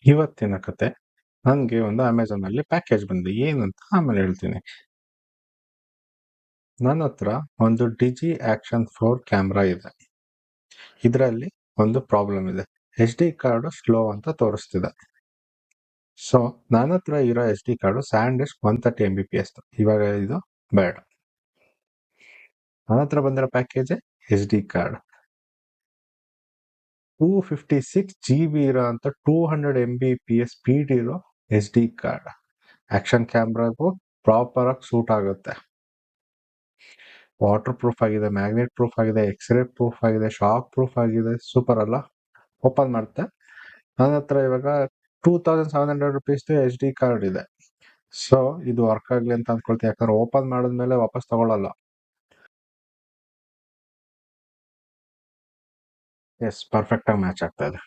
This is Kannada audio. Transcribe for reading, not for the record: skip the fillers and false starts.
ಇವತ್ತಿನ ಕತೆ ನನಗೆ ಒಂದು ಅಮೆಝಾನಲ್ಲಿ ಪ್ಯಾಕೇಜ್ ಬಂದಿದೆ. ಏನಂತ ಆಮೇಲೆ ಹೇಳ್ತೀನಿ. ನನ್ನ ಹತ್ರ ಒಂದು ಡಿಜಿ ಆಕ್ಷನ್ 4 ಕ್ಯಾಮ್ರಾ ಇದೆ. ಇದರಲ್ಲಿ ಒಂದು ಪ್ರಾಬ್ಲಮ್ ಇದೆ. SD ಕಾರ್ಡ್ ಸ್ಲೋ ಅಂತ ತೋರಿಸ್ತಿದೆ. ಸೊ ನನ್ನ ಹತ್ರ ಇರೋ SD ಕಾರ್ಡು SanDisk 130 MBPS. ಇವಾಗ ಇದು ಬೇಡ. ನನ್ನ ಹತ್ರ ಬಂದಿರೋ ಪ್ಯಾಕೇಜ್ SD ಕಾರ್ಡ್ 256 GB ಇರೋ ಅಂತ 200 MBPS ಸ್ಪೀಡ್ ಇರೋ SD ಕಾರ್ಡ್. ಆಕ್ಷನ್ ಕ್ಯಾಮ್ರಾಗೂ ಪ್ರಾಪರ್ ಆಗಿ ಸೂಟ್ ಆಗುತ್ತೆ. ವಾಟರ್ ಪ್ರೂಫ್ ಆಗಿದೆ, ಮ್ಯಾಗ್ನೆಟ್ ಪ್ರೂಫ್ ಆಗಿದೆ, ಎಕ್ಸ್ರೇ ಪ್ರೂಫ್ ಆಗಿದೆ, ಶಾಕ್ ಪ್ರೂಫ್ ಆಗಿದೆ. ಸೂಪರ್ ಅಲ್ಲ? ಓಪನ್ ಮಾಡುತ್ತೆ. ನನ್ನ ಹತ್ರ ಇವಾಗ 2700 rupees SD ಕಾರ್ಡ್ ಇದೆ. ಸೊ ಇದು ವರ್ಕ್ ಆಗಲಿ ಅಂತ ಅಂದ್ಕೊಳ್ತೀನಿ. ಯಾಕಂದ್ರೆ ಓಪನ್ ಮಾಡಿದ್ಮೇಲೆ ವಾಪಸ್ ತಗೊಳ್ಳಲ್ಲ. ಎಸ್, ಪರ್ಫೆಕ್ಟ್ ಆಗಿ ಮ್ಯಾಚ್ ಆಗ್ತಾ ಇದೆ.